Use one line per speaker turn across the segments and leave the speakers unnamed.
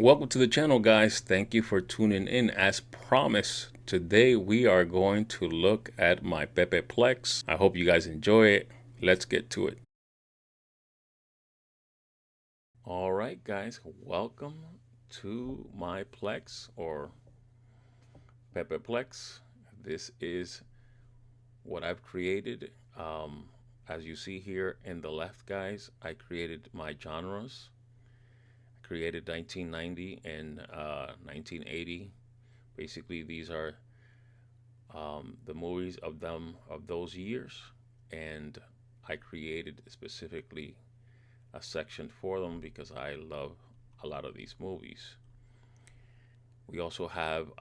Welcome to the channel, guys. Thank you for tuning in. As promised, today we are going to look at my Pepe Plex. I hope you guys enjoy it. Let's get to it. All right, guys, welcome to my Plex or Pepe Plex. This is what I've created. As you see here in the left, guys, I created my genres. Created 1990 and 1980. Basically, these are the movies of those years, and I created specifically a section for them because I love a lot of these movies. We also have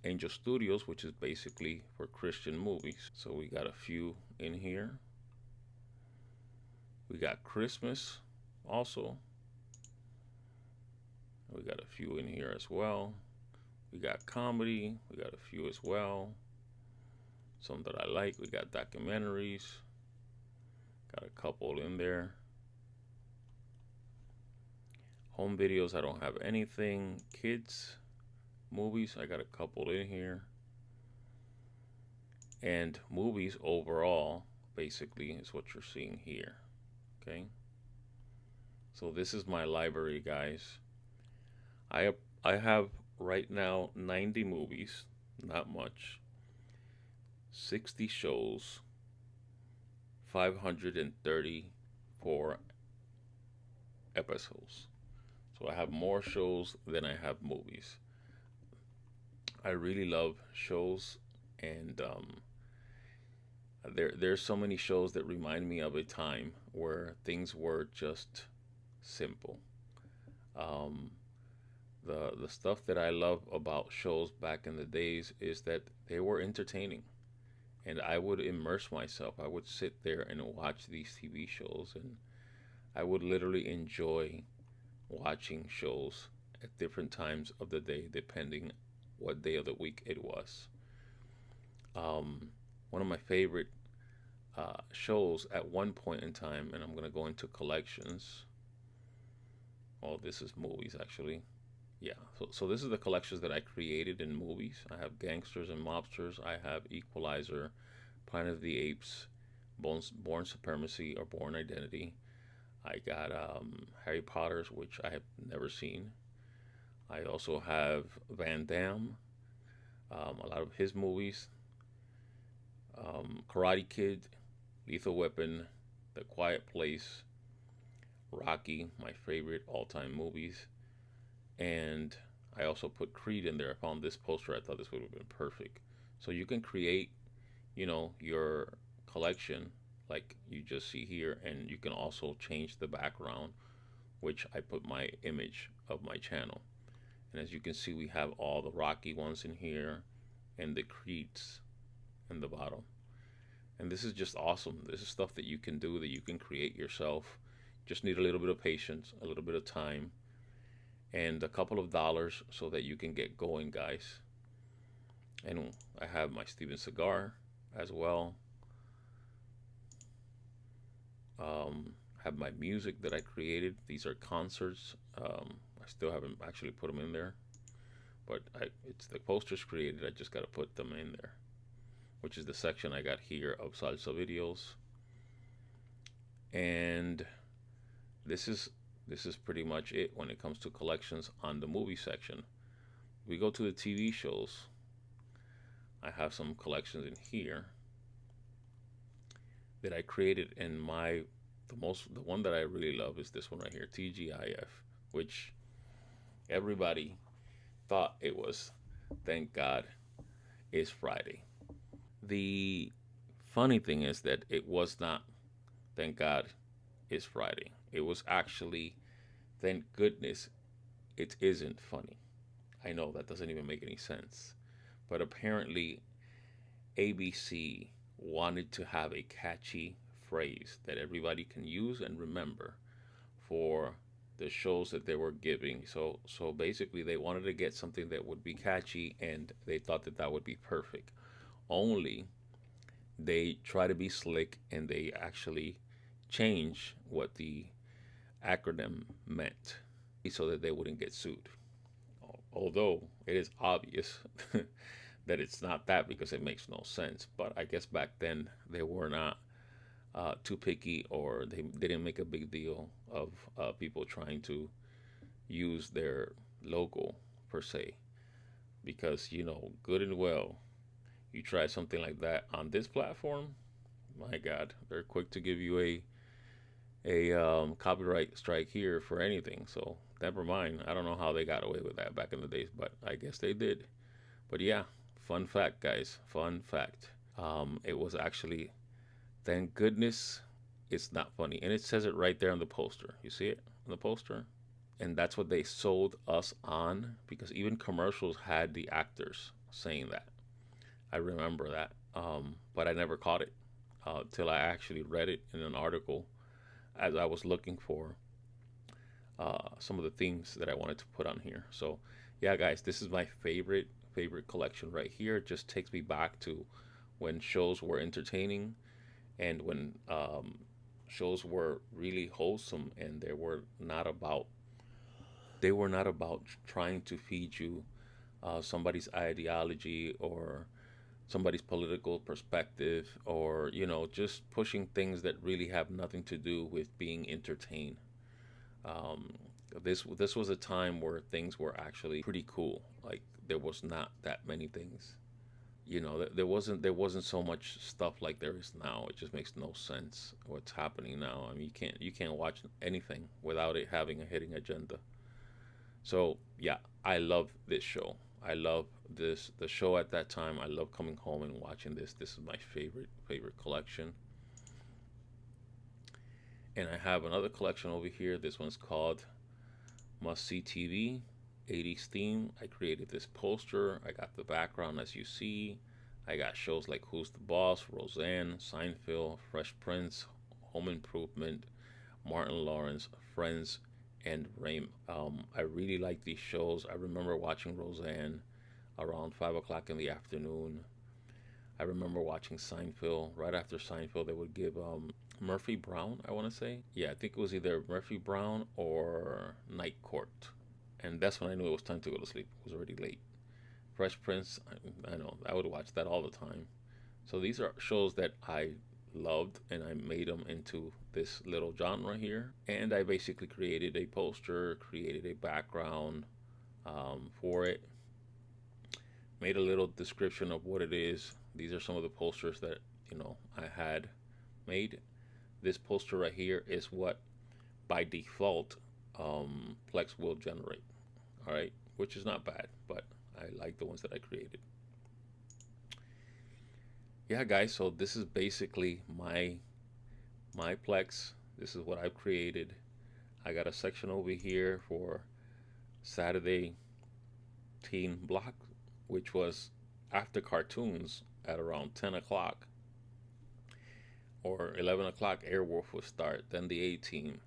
Angel Studios, which is basically for Christian movies. So we got a few in here. We got Christmas also. We got a few in here as well. We got comedy. We got a few as well. Some that I like. We got documentaries. Got a couple in there. Home videos, I don't have anything. Kids, movies, I got a couple in here. And movies overall, basically, is what you're seeing here. Okay. So this is my library, guys. I have right now 90 movies, not much. 60 shows, 534 episodes. So I have more shows than I have movies. I really love shows, and there's so many shows that remind me of a time where things were just simple. Um, the stuff that I love about shows back in the days is that they were entertaining, and I would immerse myself. I would sit there and watch these TV shows, and I would literally enjoy watching shows at different times of the day, depending what day of the week it was. Um, One of my favorite shows at one point in time, and I'm going to go into collections. Oh, this is movies actually. Yeah, so this is the collections that I created in movies. I have Gangsters and Mobsters. I have Equalizer, Planet of the Apes, Born Supremacy or Born Identity. I got Harry Potter's, which I have never seen. I also have Van Damme, a lot of his movies, Karate Kid, Lethal Weapon, The Quiet Place, Rocky, my favorite all-time movies, and I also put Creed in there. I found this poster. I thought this would have been perfect. So you can create, your collection like you just see here, and you can also change the background, which I put my image of my channel. And as you can see, we have all the Rocky ones in here and the Creeds in the bottom. And this is just awesome. This is stuff that you can do, that you can create yourself. Just need a little bit of patience, a little bit of time, and a couple of dollars so that you can get going, guys. And I have my Steven cigar as well. Have my music that I created. These are concerts. I still haven't actually put them in there, but it's the posters created. I just got to put them in there, which is the section I got here of salsa videos. And this is pretty much it when it comes to collections on the movie section. We go to the TV shows. I have some collections in here that I created, and the one that I really love is this one right here, TGIF, which everybody thought it was Thank God It's Friday. The funny thing is that it was not Thank God It's Friday. It was actually Thank Goodness It Isn't Funny. I know that doesn't even make any sense. But apparently, ABC wanted to have a catchy phrase that everybody can use and remember for the shows that they were giving. So basically they wanted to get something that would be catchy, and they thought that that would be perfect. Only they try to be slick, and they actually change what the acronym meant. so that they wouldn't get sued. Although it is obvious that it's not that because it makes no sense. But I guess back then they were not too picky, or they didn't make a big deal of people trying to use their logo per se. Because, good and well, you try something like that on this platform, my God, they're quick to give you a copyright strike here for anything. So never mind. I don't know how they got away with that back in the days, but I guess they did. But yeah, fun fact, guys. Fun fact. It was actually, thank goodness, it's not funny, and it says it right there on the poster. You see it on the poster, and that's what they sold us on because even commercials had the actors saying that. I remember that, but I never caught it till I actually read it in an article as I was looking for some of the things that I wanted to put on here. So, yeah, guys, this is my favorite collection right here. It just takes me back to when shows were entertaining and when shows were really wholesome and they were not about trying to feed you somebody's ideology or somebody's political perspective, or just pushing things that really have nothing to do with being entertained. um, this was a time where things were actually pretty cool. Like there was not that many things. There wasn't so much stuff like there is now. It just makes no sense what's happening now. I mean, you can't watch anything without it having a hidden agenda. So yeah, I love this show. I love the show at that time. I love coming home and watching this. This is my favorite collection. And I have another collection over here. This one's called Must See TV, 80s theme. I created this poster. I got the background as you see. I got shows like Who's the Boss, Roseanne, Seinfeld, Fresh Prince, Home Improvement, Martin Lawrence, Friends, and Rain. I really like these shows. I remember watching Roseanne around 5 o'clock in the afternoon. I remember watching Seinfeld. Right after Seinfeld, they would give Murphy Brown, I want to say. Yeah, I think it was either Murphy Brown or Night Court. And that's when I knew it was time to go to sleep. It was already late. Fresh Prince, I know, I would watch that all the time. So these are shows that I loved, and I made them into this little genre here. And I basically created a poster, created a background for it, made a little description of what it is. These are some of the posters that I had made. This poster right here is what by default Plex will generate. All right, which is not bad, but I like the ones that I created. Yeah, guys. So this is basically my Plex. This is what I've created. I got a section over here for Saturday teen block, which was after cartoons at around 10 o'clock or 11 o'clock. Airwolf would start, then the A Team,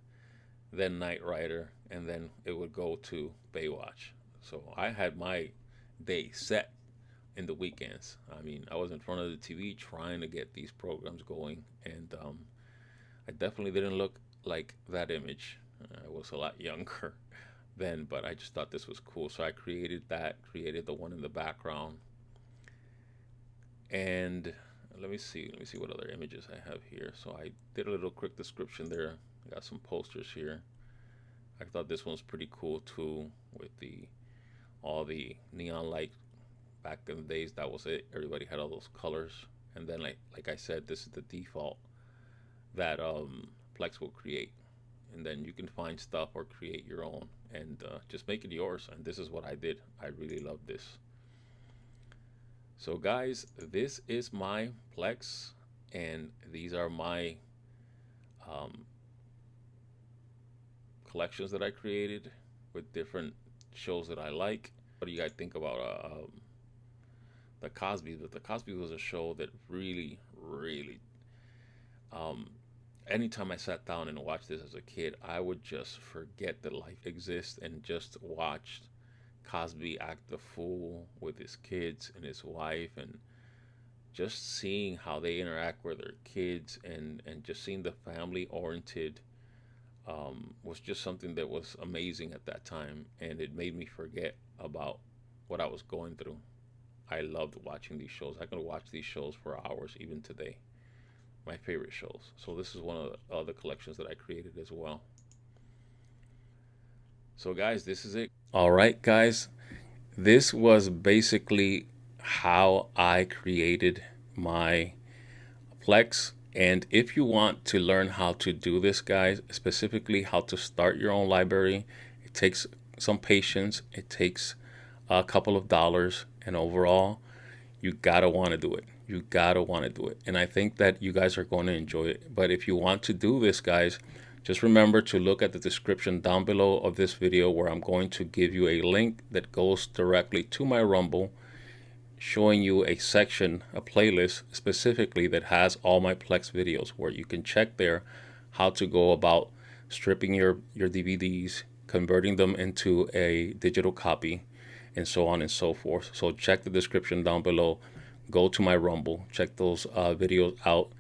then Knight Rider, and then it would go to Baywatch. So I had my day set in the weekends. I mean, I was in front of the TV trying to get these programs going, and I definitely didn't look like that image. I was a lot younger then, but I just thought this was cool. So I created that, created the one in the background. And let me see what other images I have here. So I did a little quick description there. I got some posters here. I thought this one's pretty cool too, with the all the neon light back in the days. That was it. Everybody had all those colors. And then like I said, this is the default that Plex will create. And then you can find stuff or create your own and just make it yours. And this is what I did. I really love this. So guys, this is my Plex, and these are my um, collections that I created with different shows that I like. What do you guys think about the Cosby's? But the Cosby's was a show that really, um, anytime I sat down and watched this as a kid, I would just forget that life exists and just watch Cosby act the fool with his kids and his wife, and just seeing how they interact with their kids, and just seeing the family oriented was just something that was amazing at that time, and it made me forget about what I was going through. I loved watching these shows. I can watch these shows for hours even today. My favorite shows. So this is one of the other collections that I created as well. So guys, this is it. All right, guys. This was basically how I created my Plex. And if you want to learn how to do this, guys, specifically how to start your own library, it takes some patience. It takes a couple of dollars, and overall, you gotta want to do it. You gotta want to do it. And I think that you guys are going to enjoy it. But if you want to do this, guys, just remember to look at the description down below of this video, where I'm going to give you a link that goes directly to my Rumble, showing you a section, a playlist specifically that has all my Plex videos, where you can check there how to go about stripping your DVDs, converting them into a digital copy, and so on and so forth. So check the description down below. Go to my Rumble, check those videos out.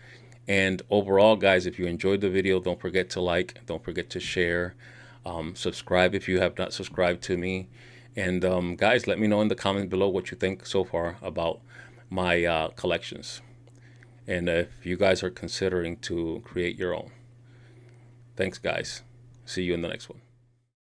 And overall, guys, if you enjoyed the video, don't forget to like, don't forget to share, subscribe if you have not subscribed to me. And guys, let me know in the comments below what you think so far about my collections, and if you guys are considering to create your own. Thanks, guys. See you in the next one.